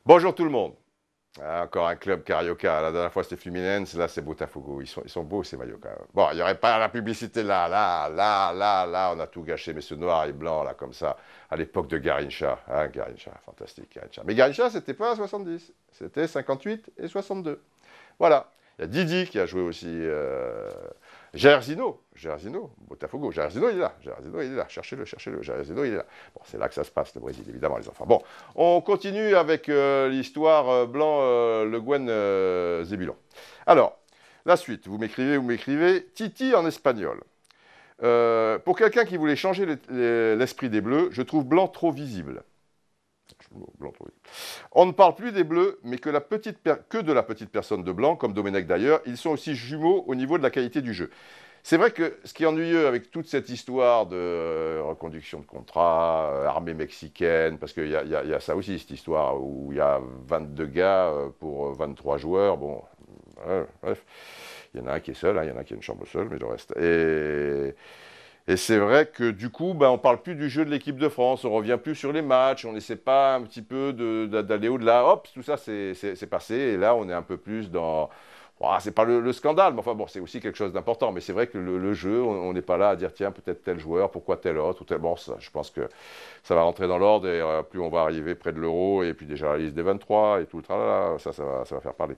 Bonjour tout le monde. Ah, encore un club carioca. La dernière fois c'était Fluminense, là c'est Botafogo. Ils sont beaux ces maillots quand même. Bon, il n'y aurait pas la publicité là, là, on a tout gâché, mais ce noir et blanc là comme ça, à l'époque de Garincha. Ah, Garincha, fantastique Garincha. Mais Garincha c'était pas à 70, c'était 58 et 62. Voilà. Il y a Didi qui a joué aussi. Gersino, Botafogo. Gersino, il est là. Gersino, il est là. Cherchez-le, cherchez-le. Gersino, il est là. Bon, c'est là que ça se passe, le Brésil, évidemment, les enfants. Bon, on continue avec l'histoire Blanc-Le Guen Zébulon. Alors, la suite. Vous m'écrivez. Titi en espagnol. Pour quelqu'un qui voulait changer l'esprit des Bleus, je trouve Blanc trop visible. Blanc trop visible. On ne parle plus des Bleus, mais que de la petite personne de Blanc, comme Domenech d'ailleurs. Ils sont aussi jumeaux au niveau de la qualité du jeu. C'est vrai que ce qui est ennuyeux avec toute cette histoire de reconduction de contrat, armée mexicaine, parce qu'il y a ça aussi, cette histoire où il y a 22 gars pour 23 joueurs, bon, bref, il y en a un qui est seul, hein, il y en a un qui a une chambre seule, mais le reste. Et c'est vrai que du coup, ben, on ne parle plus du jeu de l'équipe de France, on ne revient plus sur les matchs, on n'essaie pas un petit peu d'aller au-delà. Hop, tout ça c'est passé, et là on est un peu plus dans... Oh, c'est pas le scandale, mais enfin bon, c'est aussi quelque chose d'important. Mais c'est vrai que le jeu, on n'est pas là à dire tiens, peut-être tel joueur, pourquoi tel autre, ou tel... Bon, ça, je pense que ça va rentrer dans l'ordre, et plus on va arriver près de l'Euro, et puis déjà la liste des 23, et tout le tralala, ça va faire parler.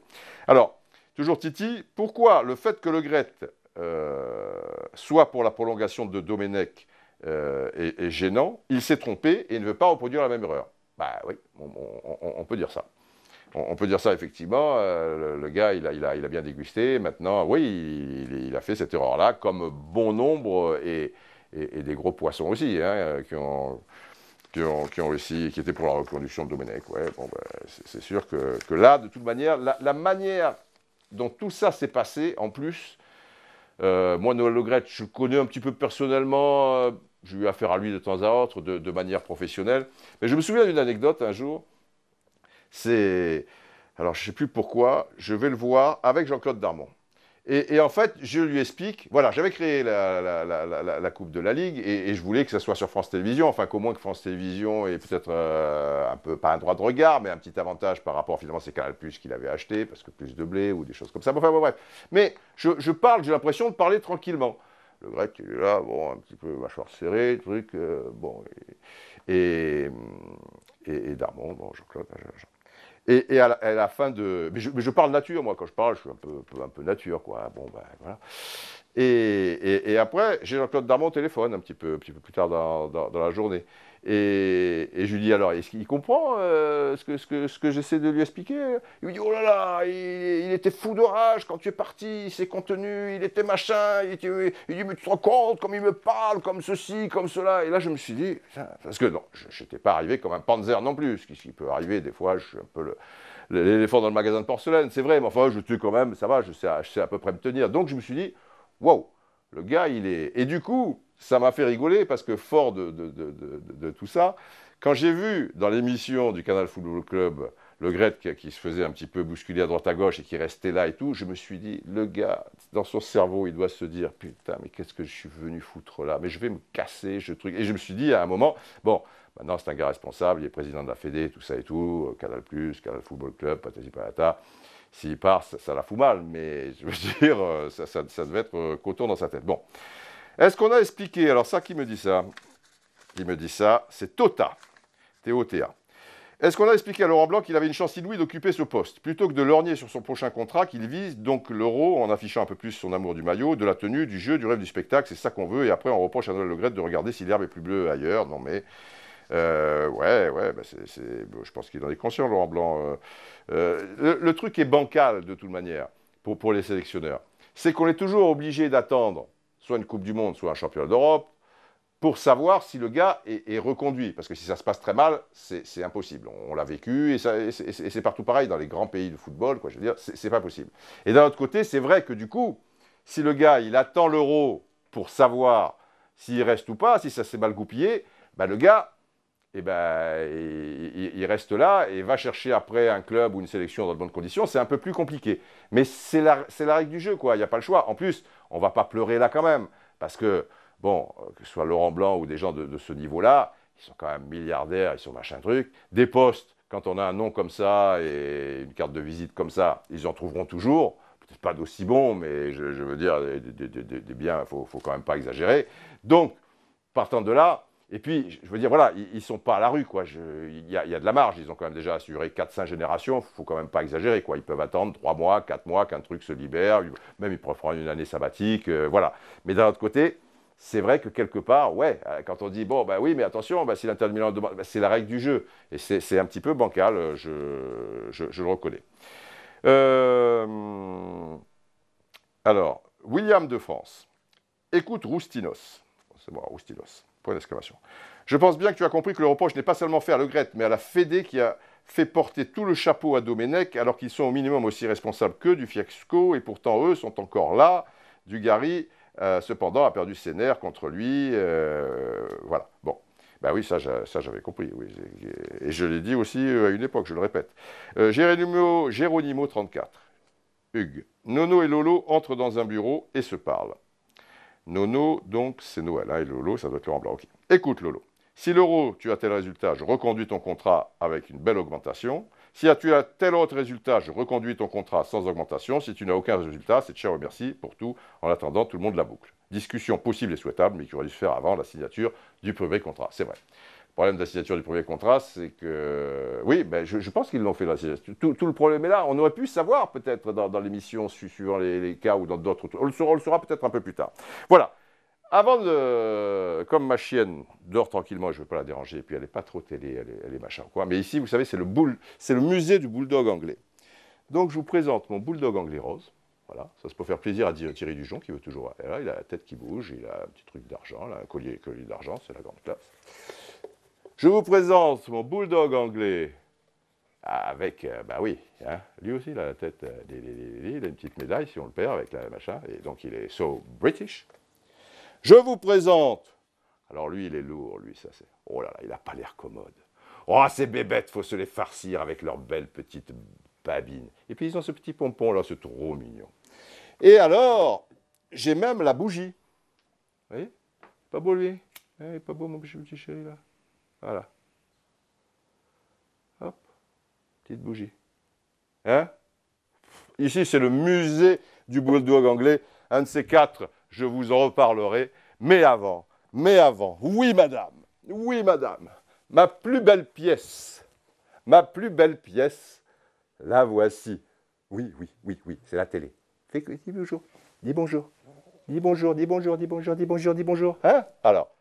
Alors, toujours Titi, pourquoi le fait que Le Gret soit pour la prolongation de Domenech est gênant, il s'est trompé et ne veut pas reproduire la même erreur. Bah oui, on peut dire ça. On peut dire ça effectivement. Le gars, il a bien dégusté. Maintenant, oui, il a fait cette erreur-là, comme bon nombre et des gros poissons aussi, hein, qui étaient pour la reconduction de Domenech. Ouais, bon, bah, c'est sûr que là, de toute manière, la manière dont tout ça s'est passé, en plus, moi, Noël Le Graët, je le connais un petit peu personnellement. J'ai eu affaire à lui de temps à autre, de manière professionnelle. Mais je me souviens d'une anecdote un jour. C'est. Alors, je ne sais plus pourquoi, je vais le voir avec Jean-Claude Darmon. Et en fait, je lui explique, voilà, j'avais créé la Coupe de la Ligue et je voulais que ça soit sur France Télévisions, enfin qu'au moins que France Télévisions ait peut-être un peu, pas un droit de regard, mais un petit avantage par rapport, finalement, c'est Canal Plus qu'il avait acheté, parce que plus de blé ou des choses comme ça. Enfin, bon, bref. Mais je parle, j'ai l'impression de parler tranquillement. Le grec, il est là, bon, un petit peu mâchoire serrée, truc, bon. Et, et Darmon, bon, Jean-Claude, et à la fin de... Mais je parle nature, moi, quand je parle, je suis un peu nature, quoi. Bon, ben, voilà. Et après, j'ai Jean-Claude Darmon au téléphone, un petit peu plus tard dans la journée. Et je lui dis, alors, est-ce qu'il comprend ce que j'essaie de lui expliquer? Il me dit, oh là là, il était fou de rage quand tu es parti, il s'est contenu, il était machin, il dit, mais tu te rends compte, comme il me parle, comme ceci, comme cela. Et là, je me suis dit, parce que non, je n'étais pas arrivé comme un panzer non plus, ce qui peut arriver, des fois, je suis un peu l'éléphant dans le magasin de porcelaine, c'est vrai, mais enfin, je sais quand même, ça va, je sais à peu près me tenir. Donc, je me suis dit, waouh, le gars, il est... Et du coup, ça m'a fait rigoler parce que fort de tout ça, quand j'ai vu dans l'émission du Canal Football Club Le Gret qui se faisait un petit peu bousculer à droite à gauche et qui restait là et tout, je me suis dit, le gars, dans son cerveau, il doit se dire, putain, mais qu'est-ce que je suis venu foutre là? Mais je vais me casser, ce truc. Et je me suis dit à un moment, bon, maintenant c'est un gars responsable, il est président de la Fédé, tout ça et tout, Canal+, Canal Football Club, patati patata. S'il part, ça la fout mal, mais je veux dire, ça devait être coton dans sa tête. Bon. Est-ce qu'on a expliqué, alors ça, qui me dit ça? Qui me dit ça? C'est Tota, T-O-T-A. Est-ce qu'on a expliqué à Laurent Blanc qu'il avait une chance inouïe d'occuper ce poste? Plutôt que de lorgner sur son prochain contrat, qu'il vise donc l'Euro en affichant un peu plus son amour du maillot, de la tenue, du jeu, du rêve du spectacle, c'est ça qu'on veut, et après on reproche à Noël Le Graët de regarder si l'herbe est plus bleue ailleurs. Non mais, ouais, bah je pense qu'il en est conscient, Laurent Blanc. Le truc est bancal, de toute manière, pour les sélectionneurs. C'est qu'on est toujours obligé d'attendre soit une Coupe du Monde, soit un championnat d'Europe, pour savoir si le gars est reconduit. Parce que si ça se passe très mal, c'est impossible. On l'a vécu, et c'est partout pareil, dans les grands pays de football, quoi, je veux dire, c'est pas possible. Et d'un autre côté, c'est vrai que du coup, si le gars, il attend l'Euro pour savoir s'il reste ou pas, si ça s'est mal goupillé, ben le gars, eh ben, il reste là et va chercher après un club ou une sélection dans de bonnes conditions, c'est un peu plus compliqué. Mais c'est la règle du jeu, quoi. Il n'y a pas le choix. En plus, on ne va pas pleurer là quand même. Parce que, bon, que ce soit Laurent Blanc ou des gens de ce niveau-là, ils sont quand même milliardaires, ils sont machin truc. Des postes quand on a un nom comme ça et une carte de visite comme ça, ils en trouveront toujours. Peut-être pas d'aussi bons, mais je veux dire, des biens, il faut quand même pas exagérer. Donc, partant de là, et puis, je veux dire, voilà, ils ne sont pas à la rue, quoi. Il y a de la marge, ils ont quand même déjà assuré 4-5 générations, il ne faut quand même pas exagérer, quoi. Ils peuvent attendre 3 mois, 4 mois qu'un truc se libère, même ils peuvent prendre une année sabbatique, voilà. Mais d'un autre côté, c'est vrai que quelque part, ouais, quand on dit, bon, bah oui, mais attention, bah, si l'Inter de Milan demande, bah, c'est la règle du jeu. Et c'est un petit peu bancal, je le reconnais. Alors, William de France. Écoute, Roustinos. C'est moi, Roustinos. Point d'exclamation. Je pense bien que tu as compris que le reproche n'est pas seulement fait à Le Gret, mais à la Fédé qui a fait porter tout le chapeau à Domenech, alors qu'ils sont au minimum aussi responsables qu'eux du fiasco, et pourtant eux sont encore là. Dugarry, cependant, a perdu ses nerfs contre lui. Voilà. Bon. Ben oui, ça j'avais compris. Oui. Et je l'ai dit aussi à une époque, je le répète. Géronimo 34. Hugues. Nono et Lolo entrent dans un bureau et se parlent. Nono, donc, c'est Noël, hein, et Lolo, ça doit être Laurent Blanc. Okay. Écoute, Lolo, si l'euro, tu as tel résultat, je reconduis ton contrat avec une belle augmentation. Si tu as tel autre résultat, je reconduis ton contrat sans augmentation. Si tu n'as aucun résultat, c'est ciao et merci pour tout. En attendant, tout le monde la boucle. Discussion possible et souhaitable, mais qui aurait dû se faire avant la signature du premier contrat. C'est vrai. Le problème de la signature du premier contrat, c'est que... Oui, ben, je pense qu'ils l'ont fait, la signature. Tout le problème est là. On aurait pu savoir, peut-être, dans l'émission, suivant les cas ou dans d'autres... On le saura peut-être un peu plus tard. Voilà. Avant de... Comme ma chienne dort tranquillement, je ne veux pas la déranger, et puis elle n'est pas trop télé, elle est machin, quoi. Mais ici, vous savez, c'est le musée du bulldog anglais. Donc, je vous présente mon bulldog anglais rose. Voilà, ça peut faire plaisir à Thierry Dujon, qui veut toujours... Là, il a la tête qui bouge, il a un petit truc d'argent, un collier d'argent, c'est la grande classe. Je vous présente mon bulldog anglais avec, bah oui, hein, lui aussi il a la tête, il a une petite médaille si on le perd avec la machin, et donc il est so British. Je vous présente, alors lui il est lourd, lui ça c'est, oh là là, il n'a pas l'air commode. Oh ces bébêtes, faut se les farcir avec leurs belles petites babines. Et puis ils ont ce petit pompon là, c'est trop mignon. Et alors, j'ai même la bougie. Vous voyez, pas beau lui, hein, pas beau mon petit chéri là. Voilà. Hop, petite bougie. Hein? Ici, c'est le musée du bulldog anglais. Un de ces quatre, je vous en reparlerai. Mais avant, oui madame, ma plus belle pièce, la voici. Oui, c'est la télé. Dis bonjour, dis bonjour, dis bonjour, dis bonjour, dis bonjour, dis bonjour, dis bonjour. Hein? Alors.